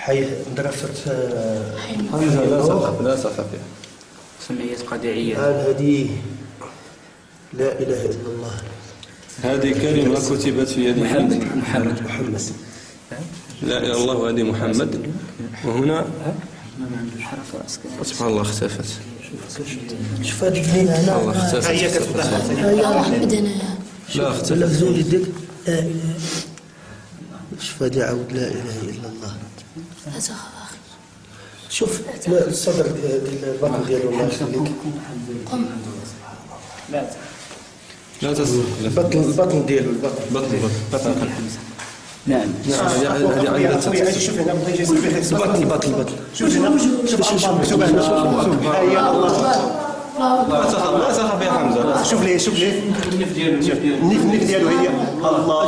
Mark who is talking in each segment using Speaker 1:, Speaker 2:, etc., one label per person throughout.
Speaker 1: حي مدرسة
Speaker 2: حمزة لا سقف فيها.
Speaker 3: سميت قديعية.
Speaker 1: هذه لا إله إلا الله.
Speaker 2: هذه كلمة كتبت في يد
Speaker 3: محمد.
Speaker 2: لا إله إلا الله وهذه محمد. وهنا سبحان الله اختفت.
Speaker 1: شوف هذيك هنا هنا
Speaker 2: الله اختفت.
Speaker 1: هي
Speaker 4: محمد هنايا.
Speaker 2: لا اختفت.
Speaker 1: لفزوا يدك لا إله. شوف هذه عاود لا إله إلا الله. شوف الصدر البطن ديالو الله يخليك.
Speaker 2: لا
Speaker 1: البطن ديالو
Speaker 2: بطن
Speaker 3: نعم.
Speaker 2: هذه عندها
Speaker 5: شوف هنا
Speaker 1: البطن
Speaker 5: شوف هنا شوف هنا هي الله
Speaker 2: لا سقف يا حمزة.
Speaker 5: شوف ليه النف ديالو هي الله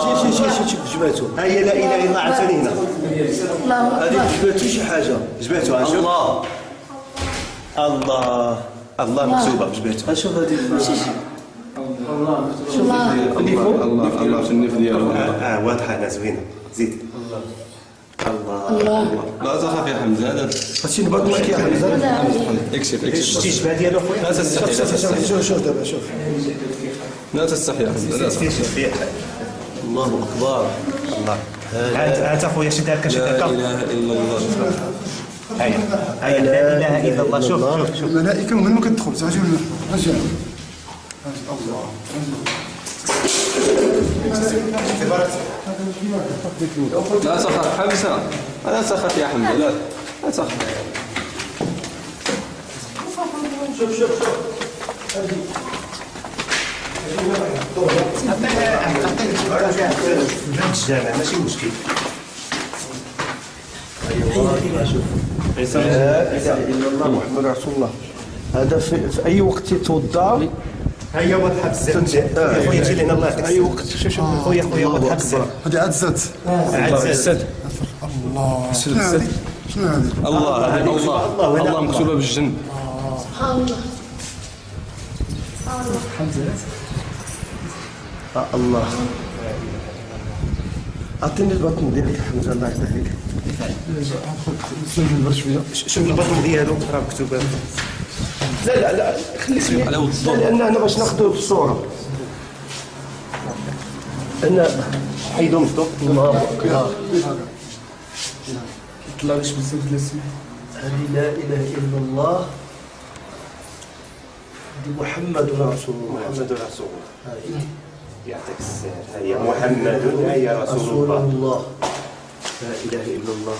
Speaker 1: شوف جباتو
Speaker 5: هي لا اله الا الله عاوتاني هنا
Speaker 1: هذيك جباتو شي حاجة
Speaker 5: جباتو شوف الله مكتوبه بجباتو
Speaker 1: شوف هذيك
Speaker 2: الله في النف ديالو.
Speaker 5: واضحه انا زوينه زيد الله
Speaker 2: لا سقف يا حمزة. هذا
Speaker 1: هادشي نبطل لك يا حمزة.
Speaker 2: اكشف
Speaker 5: شتي الجبهه ديالو خويا
Speaker 2: لا تستحي.
Speaker 1: شوف دابا شوف
Speaker 2: لا تستحي يا حمزة. لا تستحي.
Speaker 1: الله أكبر.
Speaker 5: الله هات اخويا شد هكا شد
Speaker 2: لا
Speaker 5: هكا
Speaker 2: إله إلا الله.
Speaker 5: هيا لا اله الا الله شوف
Speaker 6: الملائكة من ما كتدخل تعجب رجع الله
Speaker 2: لا سخف حمزة. لا سخف يا حمزة. لا سخف.
Speaker 5: الجامع ماشي مشكل
Speaker 1: لا إله إلا الله محمد رسول الله. هذا في أي وقت يتوضأ.
Speaker 5: هيا واضحه بزاف يا خويا جي لهنا الله يعطيك
Speaker 1: أي وقت شوف
Speaker 5: خويا واضحه بزاف
Speaker 6: هذه عزت
Speaker 5: عزت
Speaker 6: الله شنو هذه
Speaker 2: الله مكتوبة بالجن.
Speaker 1: الله أعطيني البطن ديالك حمزة الله يسهلك.
Speaker 6: نسلم شويه
Speaker 5: شوف البطن ديالو راه مكتوبه
Speaker 1: لا خليك
Speaker 2: على ود الضوء.
Speaker 1: لأن أنا باش ناخذوا الصورة. أنا
Speaker 5: حيدوا من الضوء
Speaker 1: الله أكبر.
Speaker 6: طلعش بزاف ديال السماء
Speaker 1: هذه لا إله إلا الله. هذه محمد رسول الله.
Speaker 5: محمد رسول الله يعطيك السر هيا محمد هيا رسول
Speaker 1: رسول
Speaker 5: الله
Speaker 1: الله. لا إله إلا الله.